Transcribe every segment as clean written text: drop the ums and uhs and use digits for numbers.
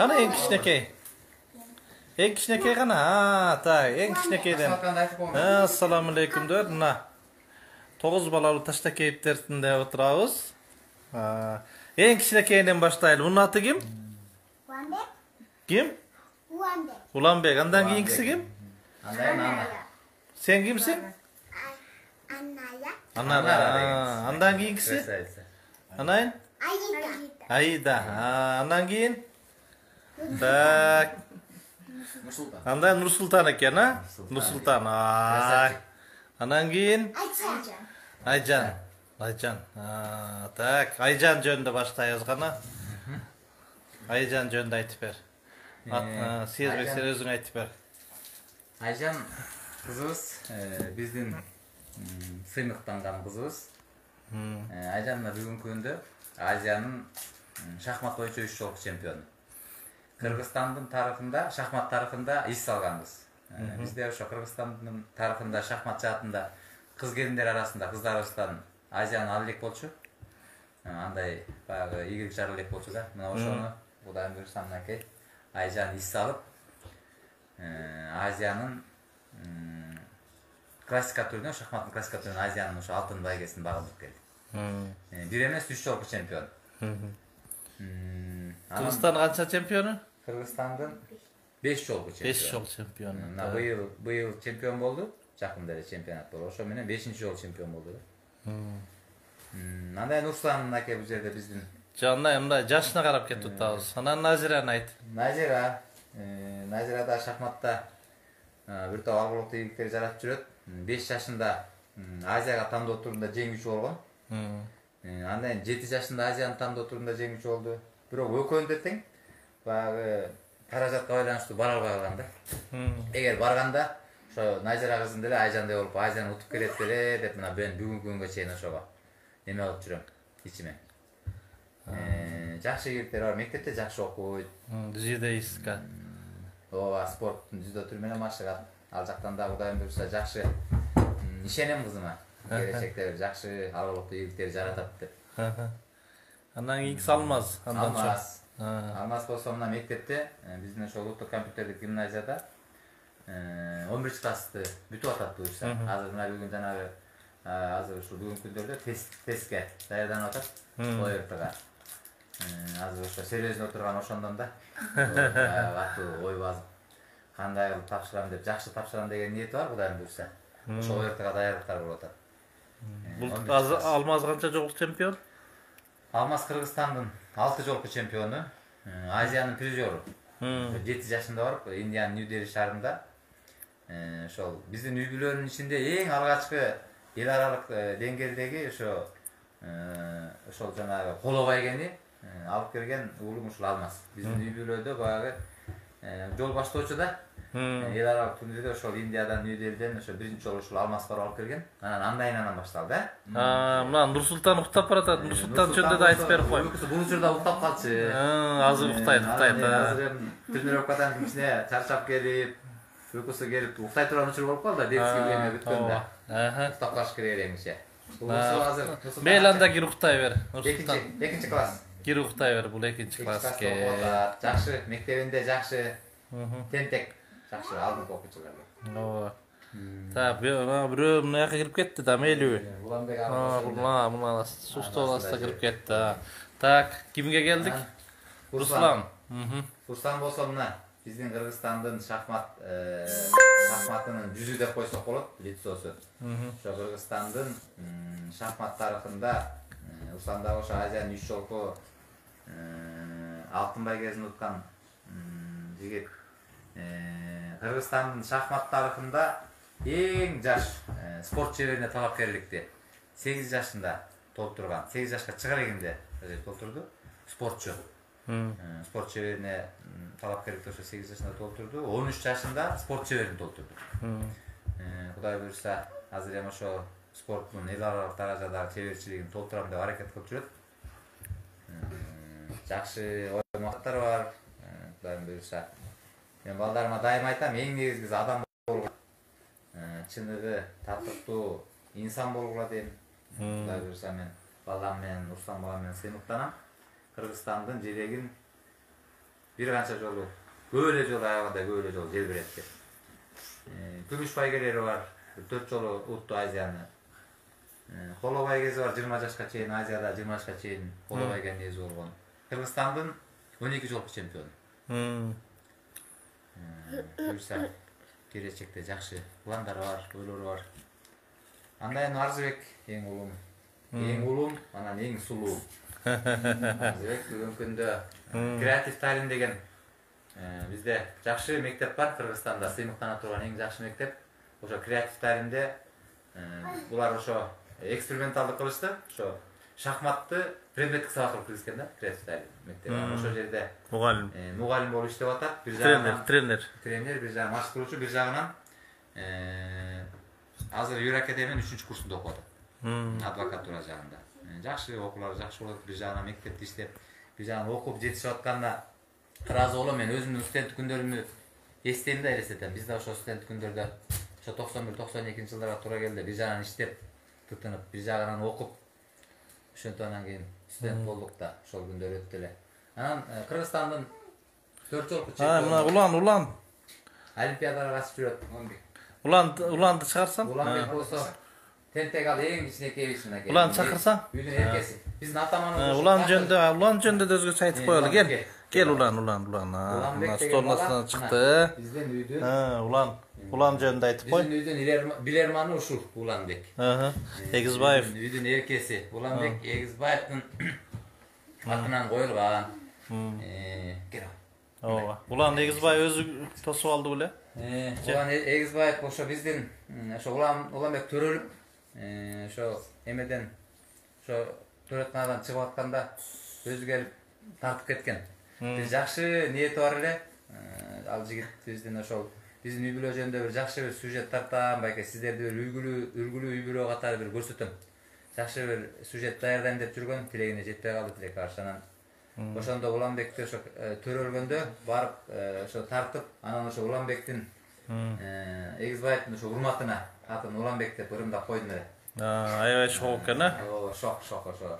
Qana eng kichinakay. Eng kichinakay qana? Ha, tak, eng kichinakaydan. Assalomu alaykum deb, mana 9 balalı taşta keyiplerinde oturabız. Eng kichinakaydan başlayalım. Bunun adı kim? Ulanbek. Kim? Ulanbek. Ulanbek. Andan keyingisi kim? Anna. Sen kimsin? Anaya. Anna. Andan keyingisi? Anayın? Ayida. Ayda. Andan keyin? Tak. Andan Nursultan eken ha? Nursultan. Andan keyin? Aycan. Aycan. Tak. Aycan jönünde başlayız qana. Aycan jönünde aytıp ber. Sezbek sen özüň aytıp ber. Aycan kızımız bizden sınıftangan kızımız. Aycan'la bugünkü gündü Aziyanın şahmat boyunca 3 joluk çempionu. Kırgızstan'ın tarafında, şahmat tarafında iş salganбыз. Bizde şu Kırgızstan'ın tarafında şahmat jatında kız gelinler arasında, kızlar arasından Aziyanın alılek bolçu. Anday bayağı iyilik jarılek bolçu da. Mına oşonu Kudayım buyursam nakey. Aycan iş salıp Aziyanın klasika türüne, şahmatın klasika türüne Aziyanın şu altın baygesini bağladık geldi. Bir emes 3 joluk çempion. Kırgızstan kança çempionu? Kırgızstan'dan 5 joluk çempion. 5 jol çempionu. Bu yıl çempion boldu. Jakında çempionat boldu. Oşo menen 5-nji jol çempion boldu. Anday Nursultan'ın ake bu jerde bizdin. Canla jaşına qarap ketip tutabız. Ana Nazirani ayt. Nazira da şahmatta bir top algılыкты ийгиликтер жаратып жүрөt. 5 yaşında Aziyaga тандоо турунда жеңүүчү болгон. Андан 7 yaşında Азиянын тандоо турунда жеңүүчү болду. Бирок экөөнү тең баягы каражатка байланыштуу бара албай калган да. Эгер барганда ошо Назира кызын деле Айжандай болуп Азияны утуп келет беле деп мына мен бүгүнкү күнгө чейин ошого неме кылып жүрөм ичиме. Жакшы ийгиликтер бар, мектепте жакшы окуйт. Дзюдоистка. Ооба, спорттун дзюдо түрү менен машыгат. Ал жактан да Кудайым буйрса жакшы ишенем кызыма. Келечекте жакшы алгылыктуу ийгиликтер жаратат деп. Андан кийинкиси Алмаз. Алмаз болсо мына мектепте биздин ошо улуттук компьютердик гимназияда 11 классты бүтүп атат буюрса. Азыр мына бүгүн жанагы азыр ушул бүгүнкү күндөрдө тестке даярданып атат. ОРТга. Азыр ошо сервизде отурган ошондон да аттуу ой базып кандай кылып тапшырам деп, жакшы тапшырам деген ниети бар Кудайым буйрса. Ошо ОРТга даярдыктар болуп атат. Бул Алмаз канча жолук чемпион? Алмаз Кыргызстандын 6 жолку чемпиону, Азиянын призеру. 7 жашында барып, Индиянын Нью-Дели шаарында ошол биздин үй бүлөнүн ичинде эң алгачкы эл аралык деңгээлдеги ошол жанагы коло байгени алып келген уулум ушул Алмаз. Биздин үй бүлөдө баягы жол баштоочу да. Эл аралык турнирде ошол Индиядан Нью-Делиден ошо биринчи жолу ушул Алмаз барып алып келген. Анан башталды, мына Нурсултан уктап баратат. Нурсултан жөнүндө да айтып берип коеюн. Бул учурда уктап калчы. Азыр уктайт. Азыр тренировкадан кичине чарчап келип, уйкусу келип, уктай турган учур болуп калды, детский время бүткөндө. Уктап калыш керек эмче. Бул азыр Мейланда кир уктай бер. Нурсултан. Экинчи класс. Кир уктай бер, бул экинчи класске. Жакшы, мектебинде жакшы тентек. Жакшы алдыңкы окуучулар. Ооба. Так, бирөө мына жака кирип кетти да, мейлиби? Уланбек мына суштооласта кирип кетти. Так, кимге келдик? Руслан. Руслан болсо мына биздин Кыргызстандын шахматынын жүзү деп койсок болот, лицосу. Ошо Кыргызстандын шахмат тарыхында Руслан да ошо Азиянын 3 жолку алтын байгесин уткан жигит. Кыргызстандын шахмат тарыхында эң жаш спорт шеберине талапкерликти 8 жашында толтурган, 8 жашка чыга элегинде толтурду спортчу. Спорт шеберине талапкерликти ошо 8 жашында толтурду, 13 жашында спорт шеберин толтурду. Кудай буйрса, азыр эми ошо спорттун эл аралык даражадагы чеберчилигин толтурам деп аракет кылып жүрөт. Жакшы оймактар бар, Кудайым буйрса. Мен балдарыма дайым айтам, эң негизгиси адам болгула. Чыныгы, татыктуу инсан болгула дейм. Кудай буйрса мен балам менен, Руслан балам менен сыймыктанам. Кыргызстандын желегин bir kança jolu, böyle jolu ayağında böyle jolu jelbiretti. Gümüş baygeleri var, 4 jolu uttu Aziyan'ı. Kolo baygesi var 20 yaşka çeyin, Aziyada 20 yaşka çeyin kolo baygen nezi olgan. Kırgızstan'dın 12 jolku çempionu. Buyursa gelecekte jakşı ulanlar var, öylөр var. Andayan Arzubek eң ulum. Eң ulum, anan eң suluğum. Arzubek бүгүнкү күндө Kreativ Talim деген bizde jakşı mektep var Kırgızstanda, сыймыктана турган эң жакшы мектеп. Ошо Kreativ Talimде булар ошо эксперименталдык кылышты. Ошо шахматты предметтик сабак кылып киргизген да, Kreativ Talim мектеби. Ошо жерде мугалим болуп иштеп атат. Бир жагынан тренер, бир жагынан маш кылуучу, бир жагынан азыр Юр Академиянын 3-чү курсунда окуп атат. Адвокатура жагында. Жакшы окуулар, жакшы болот. Бир жагынан мектепте иштеп, бир жагынан окуп жетишип атканда ыраазы болом. Мен өзүмдүн студенттик күндөрүмдү эстейм да элестетем. Биз да ошо студенттик күндөрдө ошо 91-92 жылдарга туура келди. Бир жагынан иштеп, тытынып, бир жагынан окуп, ошентип анан кийин студент болдук да, ошол күндөр өттү эле. Анан Кыргызстандын 4 жолку мына улан олимпиадага катышып жүрөт. Уланды чыгарсаң? Уланбек болсо тентек ал эң кичинекей ишине. Улан чакырсаң? Үйдүн эркеси. Биздин атаманыбыз улан жөнүндө да өзгөчө айтып коелу. Кел улан. Мына столдун астынан чыкты. Биздин үйдүн улан жөнүндө айтып кой. Биздин үйдүн билерманы ушул Уланбек. Эгизбаев. Үйдүн эркеси Уланбек Эгизбаевдин атынан коюлган. Ооба. Улан Эгизбаев өзү тосуп алды беле? Улан Эгизбаев ошо биздин ошо Уланбек төрөлүп, ошо эмеден ошо төрөтканадан чыгып атканда өзү келип тартып кеткен. Бир жакшы ниети бар эле. Ал жигит биздин ошол биздин үй бүлө жөнүндө бир жакшы бир сюжет тартам, байке сиздерди бир үлгүлүү үй бүлө катары бир көрсөтөм. Жакшы бир сюжет даярдайм деп жүргөн, тилегине жетпей калды тилек каршынан. Ошондо Уланбекти ошо төрөлгөндө барып ошо тартып, анан ошо Уланбектин Эгизбаевдин ошо урматына атын Уланбек деп ырымдап койдум эле. Аябай шок экен, Шок ошо.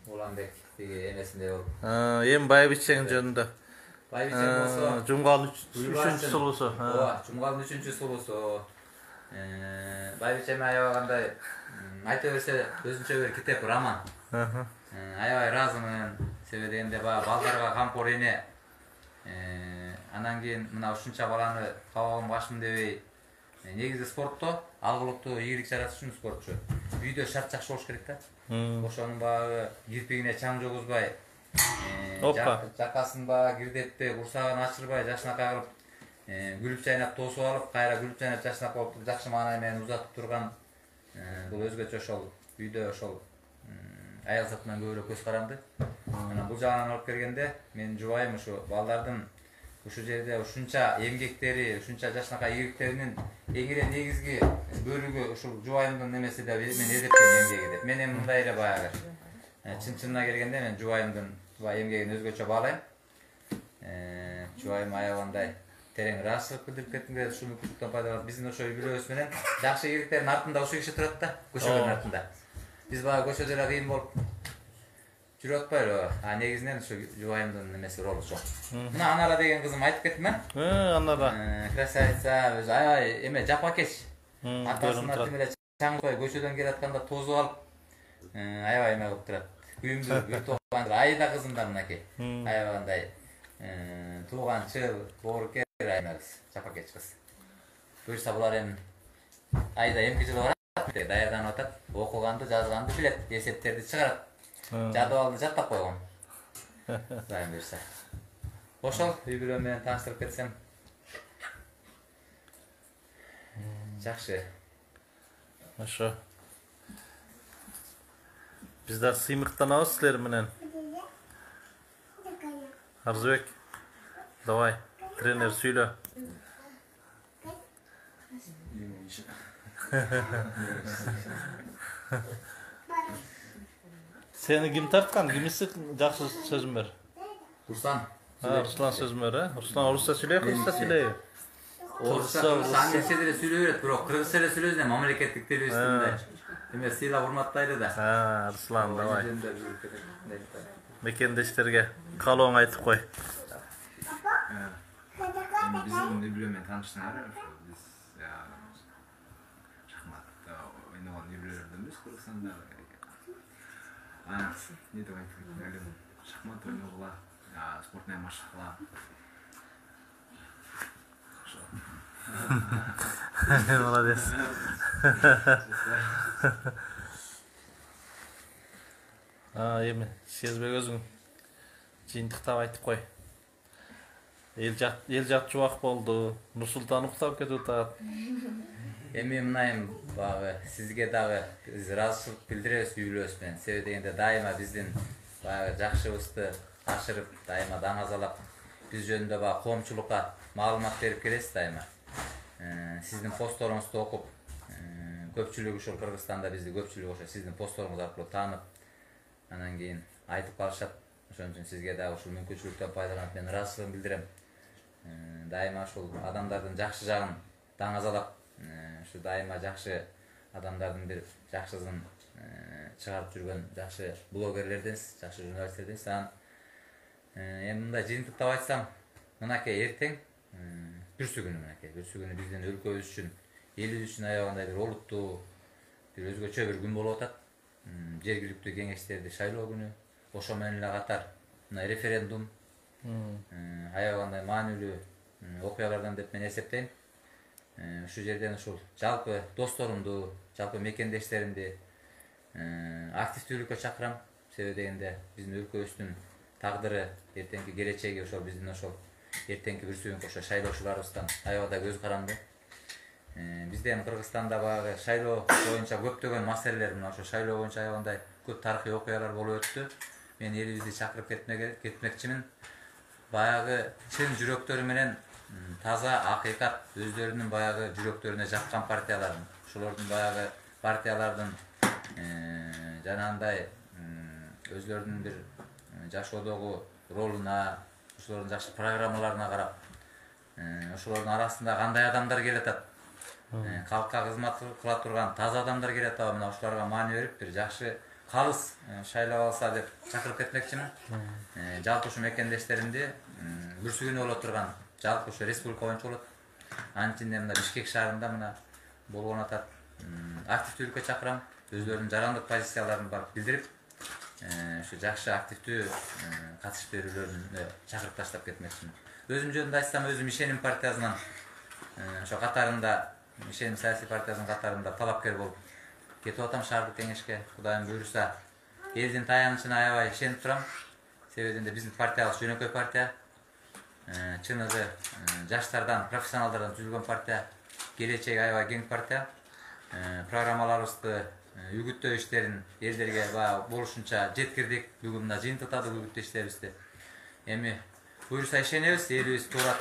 Уланбек деги эмесинде болуп. Эми Байбичең жөнүндө. Байбичең болсо Жумгалдын 3-чү сулуусу. Ооба, Жумгалдын 3-чү сулуусу. Байбичең аябагандай айта берсе өзүнчө бир китеп, роман. Аябай ыраазымын. Себеби дегенде балдарга камкор эне. Анан кийин мына ушунча баланы кабагым башым дебей. Негизи спортто алгылыктуу ийгилик жаратыш үчүн спортчу. Үйдө шарт жакшы болуш керек да. Ошонун багы кирпигине чаң жогузбай, жакасын багы кирдетпей, курсагын ачырбай, жашынакай кылып, күлүп чайнап тосуп алып, кайра күлүп чайнап жашынак болуп, жакшы маанай менен узатып турган. Бул өзгөчө ошол үйдө ошол аял затынан көбүрөөк көз каранды. Анан бул жагынан алып келгенде, мен жубайым ушу балдардын ушул жерде ушунча эмгектери, ушунча жашынакай ийгиликтеринин эң эле негизги бөлүгү ушул жубайымдын немеси деп мен эсептейм, эмгеги деп. Мен эми мындай эле баягы чын-чынына келгенде мен жубайымдын эмгегин өзгөчө баалайм. Жубайым аябагандай терең ыраазычылык билдирип кеттим деп ушул мүмкүнчүлүктөн пайдаланып биздин ошо үй бүлөбүз менен жакшы ийгиликтердин артында ушул киши турат да, көчөгөнүн артында. Биз баягы көчөдө эле кыйын болуп жүрүп атпайлыбы? Негизинен ушу жубайымдын немеси ролу чоң. Мына Анара деген кызым айтып кеттим Анара. Красавица, өзү аябай эме жапакеч. Атасына тим эле чаңбай көчөдөн келатканда тозуп алып, аябай эме кылып турат. Күйүмдүү бир топкан Айда кызым да мынакей. Аябагандай тууганчыл, боорукер айнагыз, жапакеч кыз. Буюрса булар эми Айда эмки жылы барат, даярданып атат, окуганды, жазганды билет, эсептерди чыгарат. Жадыбалды жаттап койгон. Дайым берсе. Ошол үй бүлөм менен тааныштырып кетсем. Жакшы. Ошо. Bizler сыймыктанабыз силер менен. Арзыбек, давай, тренер сүйлө. Seni kim tartkan? Kimisi жақсы sözüm ver. Ruslan. Ruslan sözüm ver. Ruslan Rusça söylüyor, Kırgızca söylüyor. Rusça Anglizce de söylüyor, bro. Kırgızca da söylüyor, ne memleketlik dili üstünde. Demek sıyla hurmatlaydı da. Ruslan, davay. Mekendeşlerge kalon aytıp koy. Bizim nübülemen tanıştığına biz şahmatta oynayan nübülelerden biz Kırgızstanda ne demek öyle şahmat oynuyorlar sportnaya maşıklar Молодец. Эми сезбек өзүң жыйынтыктап айтып кой. Эл жак жубак болду. Нурсултан уктап кетип атат. Эми мынайым багы сизге дагы биз ыраазычылык билдиребиз үй-бүлөбүз менен. Себеби дегенде дайыма биздин баягы жакшыбызды ашырып, дайыма даңазалап, биз жөнүндө баягы коомчулукка маалымат берип келесиз дайыма. Сиздин постторуңузду окуп, көпчүлүгү ушул Кыргызстанда бизди көпчүлүгү ошо сиздин постторуңуз аркылуу таанып, анан кийин айтып калышат. Ошон үчүн сизге дагы ушул мүмкүнчүлүктөн пайдаланып мен ыраазычылыгымды билдирем. Дайыма ушул адамдардын жакшы жагын даңазалап, ушу дайыма жакшы адамдардын бир жакшысын чыгарып жүргөн жакшы блогерлерденсиз, жакшы журналисттерденсиз. Анан эми мындай жыйынтыктап айтсам, мынакей эртең бүрсү күнү биздин өлкөбүз үчүн, элибиз үчүн аябагандай бир олуттуу, бир өзгөчө бир күн болуп атат. Жергиликтүү кеңештерди шайлоо күнү, ошо менен эле катар мына референдум аябагандай маанилүү окуялардан деп мен эсептейм. Ушу жерден ушул жалпы досторумду, жалпы мекендештеримди активдүүлүккө чакырам. Себеби дегенде биздин өлкөбүздүн тагдыры, эртеңки келечеги ошол биздин ошол эртеңки бүрсүгүнкү ошо шайлоочуларыбыздан аябагандай көз каранды. Бизде эми Кыргызстанда баягы шайлоо боюнча көптөгөн маселелер, мына ошо шайлоо боюнча аябагандай көп тарыхый окуялар болуп өттү. Мен элибизди чакырып кетмекчимин. Баягы чын жүрөктөрү менен таза акыйкат өздөрүнүн баягы жүрөктөрүнө жаккан партиялардын, ошолордун баягы партиялардын жанагындай өзлөрүнүн бир жашоодогу ролуна, ошолордун жакшы программаларына карап, ошолордун арасында кандай адамдар келатат, калкка кызмат кыла турган таза адамдар келатабы, мына ошолорго маани берип, бир жакшы калыс шайлап алса деп чакырып кетмекчимин. Жалпы ушу мекендештеримди бүрсүгүнү боло турган, жалпы ушу республика боюнча болот. Анткени мына Бишкек шаарында мына болгон атат. Активдүүлүккө чакырам, өздөрүнүн жарандык позицияларын барып билдирип, ушу жакшы активдүү катышып берүүлөрүнө чакырып таштап кетмекчимин. Өзүм жөнүндө айтсам, өзүм ишеним партиясынан ошо катарында, ишеним саясий партиясынын катарында талапкер болуп кетип атам шаардык кеңешке. Кудайым буйруса, элдин таянычына аябай ишенип турам. Себеби биздин партиябыз жөнөкөй партия. Чыныгы жаштардан, профессионалдардан түзүлгөн партия. Келечеги аябай кең партия. Программаларыбызды үгүттөө иштерин элдерге болушунча жеткирдик. Бүгүн мына жыйынтыктадык үгүттөө иштерибизди. Эми буйруса ишенебиз, элибиз туура